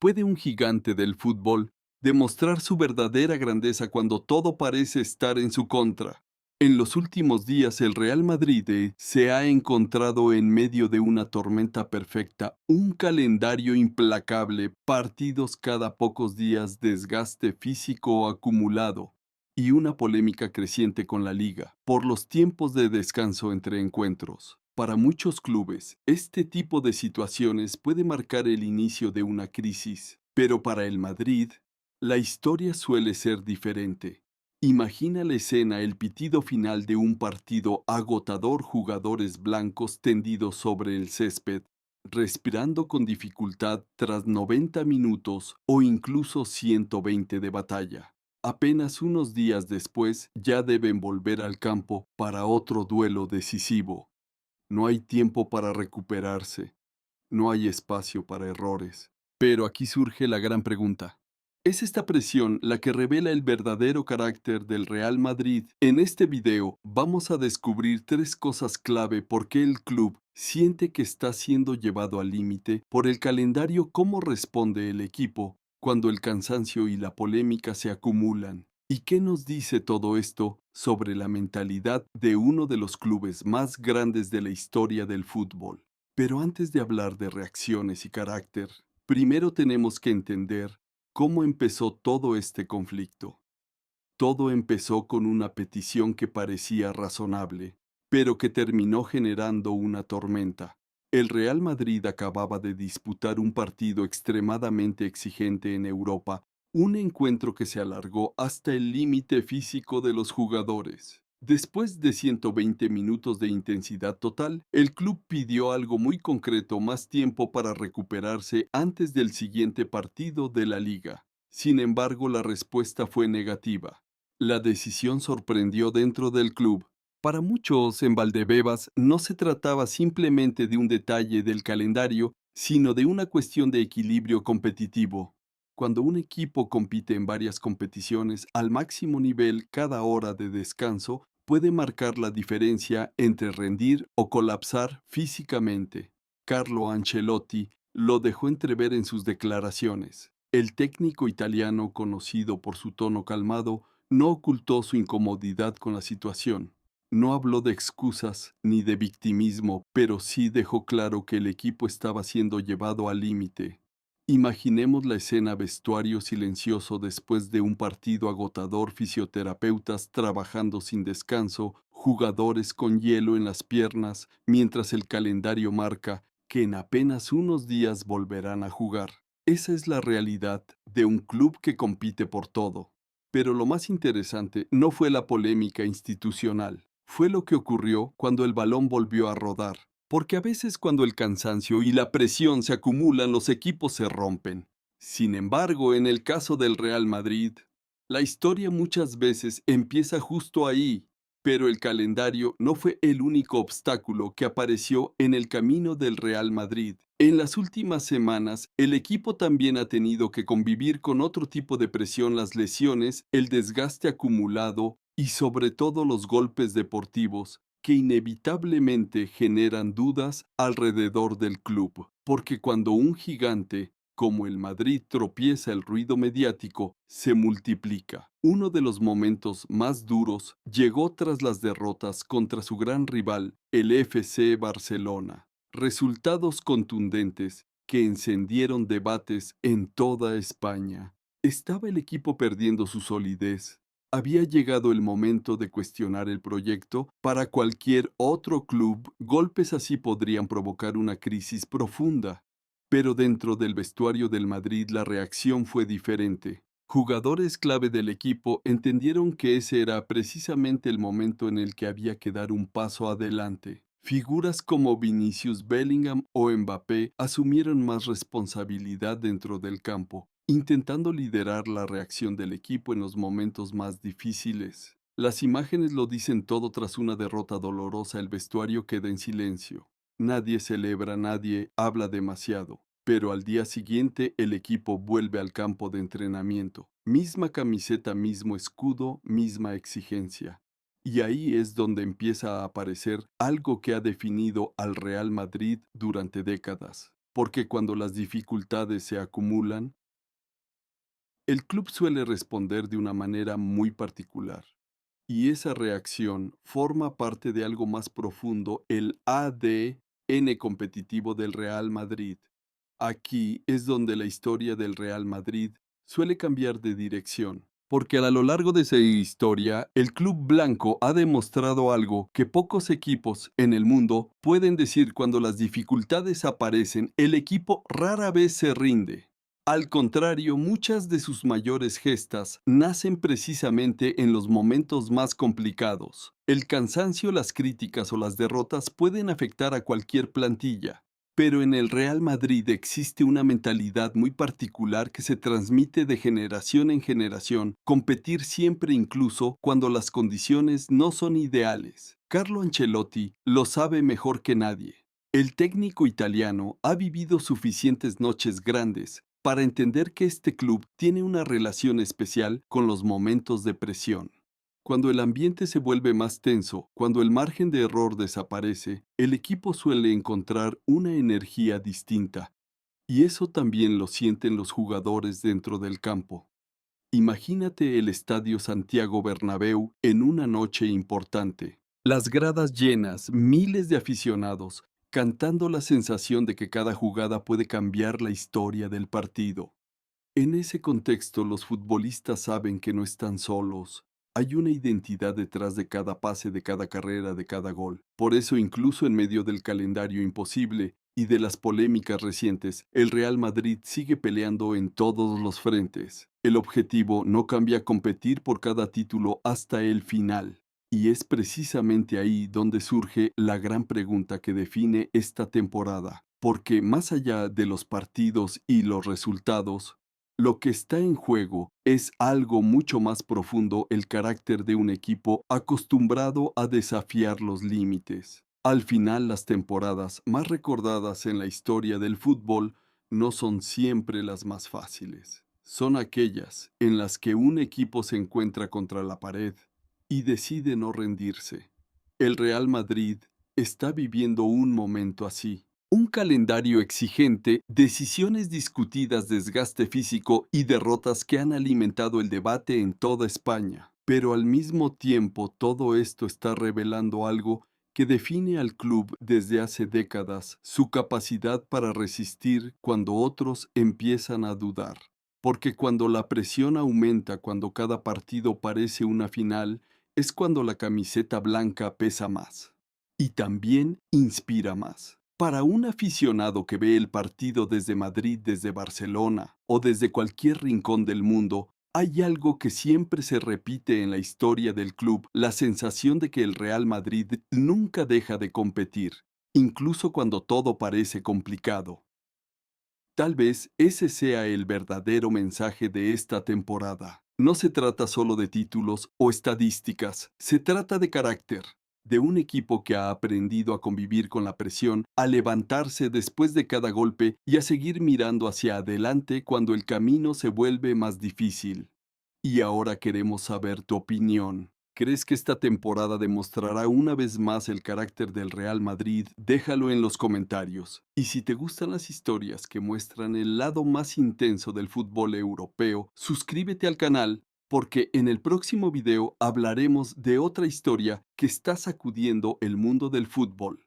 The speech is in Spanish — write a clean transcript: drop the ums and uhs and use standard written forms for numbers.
¿Puede un gigante del fútbol demostrar su verdadera grandeza cuando todo parece estar en su contra? En los últimos días el Real Madrid se ha encontrado en medio de una tormenta perfecta, un calendario implacable, partidos cada pocos días, desgaste físico acumulado y una polémica creciente con la liga por los tiempos de descanso entre encuentros. Para muchos clubes, este tipo de situaciones puede marcar el inicio de una crisis, pero para el Madrid, la historia suele ser diferente. Imagina la escena, el pitido final de un partido agotador, jugadores blancos tendidos sobre el césped, respirando con dificultad tras 90 minutos o incluso 120 de batalla. Apenas unos días después ya deben volver al campo para otro duelo decisivo. No hay tiempo para recuperarse, no hay espacio para errores. Pero aquí surge la gran pregunta. ¿Es esta presión la que revela el verdadero carácter del Real Madrid? En este video vamos a descubrir tres cosas clave por qué el club siente que está siendo llevado al límite por el calendario, cómo responde el equipo cuando el cansancio y la polémica se acumulan. ¿Y qué nos dice todo esto sobre la mentalidad de uno de los clubes más grandes de la historia del fútbol? Pero antes de hablar de reacciones y carácter, primero tenemos que entender cómo empezó todo este conflicto. Todo empezó con una petición que parecía razonable, pero que terminó generando una tormenta. El Real Madrid acababa de disputar un partido extremadamente exigente en Europa, un encuentro que se alargó hasta el límite físico de los jugadores. Después de 120 minutos de intensidad total, el club pidió algo muy concreto: más tiempo para recuperarse antes del siguiente partido de la liga. Sin embargo, la respuesta fue negativa. La decisión sorprendió dentro del club. Para muchos en Valdebebas no se trataba simplemente de un detalle del calendario, sino de una cuestión de equilibrio competitivo. Cuando un equipo compite en varias competiciones al máximo nivel, cada hora de descanso puede marcar la diferencia entre rendir o colapsar físicamente. Carlo Ancelotti lo dejó entrever en sus declaraciones. El técnico italiano, conocido por su tono calmado, no ocultó su incomodidad con la situación. No habló de excusas ni de victimismo, pero sí dejó claro que el equipo estaba siendo llevado al límite. Imaginemos la escena: vestuario silencioso después de un partido agotador, fisioterapeutas trabajando sin descanso, jugadores con hielo en las piernas, mientras el calendario marca que en apenas unos días volverán a jugar. Esa es la realidad de un club que compite por todo. Pero lo más interesante no fue la polémica institucional, fue lo que ocurrió cuando el balón volvió a rodar. Porque a veces cuando el cansancio y la presión se acumulan, los equipos se rompen. Sin embargo, en el caso del Real Madrid, la historia muchas veces empieza justo ahí, pero el calendario no fue el único obstáculo que apareció en el camino del Real Madrid. En las últimas semanas, el equipo también ha tenido que convivir con otro tipo de presión: las lesiones, el desgaste acumulado y sobre todo los golpes deportivos que inevitablemente generan dudas alrededor del club, porque cuando un gigante como el Madrid tropieza, el ruido mediático se multiplica. Uno de los momentos más duros llegó tras las derrotas contra su gran rival, el FC Barcelona. Resultados contundentes que encendieron debates en toda España. ¿Estaba el equipo perdiendo su solidez? ¿Había llegado el momento de cuestionar el proyecto? Para cualquier otro club, golpes así podrían provocar una crisis profunda. Pero dentro del vestuario del Madrid la reacción fue diferente. Jugadores clave del equipo entendieron que ese era precisamente el momento en el que había que dar un paso adelante. Figuras como Vinicius, Bellingham o Mbappé asumieron más responsabilidad dentro del campo, intentando liderar la reacción del equipo en los momentos más difíciles. Las imágenes lo dicen todo: tras una derrota dolorosa, el vestuario queda en silencio. Nadie celebra, nadie habla demasiado. Pero al día siguiente el equipo vuelve al campo de entrenamiento. Misma camiseta, mismo escudo, misma exigencia. Y ahí es donde empieza a aparecer algo que ha definido al Real Madrid durante décadas. porque cuando las dificultades se acumulan, el club suele responder de una manera muy particular. Y esa reacción forma parte de algo más profundo, el ADN competitivo del Real Madrid. Aquí es donde la historia del Real Madrid suele cambiar de dirección, porque a lo largo de esa historia, el club blanco ha demostrado algo que pocos equipos en el mundo pueden decir: cuando las dificultades aparecen, el equipo rara vez se rinde. Al contrario, muchas de sus mayores gestas nacen precisamente en los momentos más complicados. El cansancio, las críticas o las derrotas pueden afectar a cualquier plantilla, pero en el Real Madrid existe una mentalidad muy particular que se transmite de generación en generación: competir siempre incluso cuando las condiciones no son ideales. Carlo Ancelotti lo sabe mejor que nadie. El técnico italiano ha vivido suficientes noches grandes para entender que este club tiene una relación especial con los momentos de presión. Cuando el ambiente se vuelve más tenso, cuando el margen de error desaparece, el equipo suele encontrar una energía distinta, y eso también lo sienten los jugadores dentro del campo. Imagínate el Estadio Santiago Bernabéu en una noche importante. Las gradas llenas, miles de aficionados, cantando la sensación de que cada jugada puede cambiar la historia del partido. En ese contexto, los futbolistas saben que no están solos. Hay una identidad detrás de cada pase, de cada carrera, de cada gol. Por eso, incluso en medio del calendario imposible y de las polémicas recientes, el Real Madrid sigue peleando en todos los frentes. El objetivo no cambia: competir por cada título hasta el final. Y es precisamente ahí donde surge la gran pregunta que define esta temporada. Porque más allá de los partidos y los resultados, lo que está en juego es algo mucho más profundo: el carácter de un equipo acostumbrado a desafiar los límites. Al final, las temporadas más recordadas en la historia del fútbol no son siempre las más fáciles. Son aquellas en las que un equipo se encuentra contra la pared y decide no rendirse. El Real Madrid está viviendo un momento así. Un calendario exigente, decisiones discutidas, desgaste físico y derrotas que han alimentado el debate en toda España. Pero al mismo tiempo, todo esto está revelando algo que define al club desde hace décadas: su capacidad para resistir cuando otros empiezan a dudar. Porque cuando la presión aumenta, cuando cada partido parece una final, es cuando la camiseta blanca pesa más. Y también inspira más. Para un aficionado que ve el partido desde Madrid, desde Barcelona o desde cualquier rincón del mundo, hay algo que siempre se repite en la historia del club: la sensación de que el Real Madrid nunca deja de competir, incluso cuando todo parece complicado. Tal vez ese sea el verdadero mensaje de esta temporada. No se trata solo de títulos o estadísticas, se trata de carácter, de un equipo que ha aprendido a convivir con la presión, a levantarse después de cada golpe y a seguir mirando hacia adelante cuando el camino se vuelve más difícil. Y ahora queremos saber tu opinión. ¿Crees que esta temporada demostrará una vez más el carácter del Real Madrid? Déjalo en los comentarios. Y si te gustan las historias que muestran el lado más intenso del fútbol europeo, suscríbete al canal, porque en el próximo video hablaremos de otra historia que está sacudiendo el mundo del fútbol.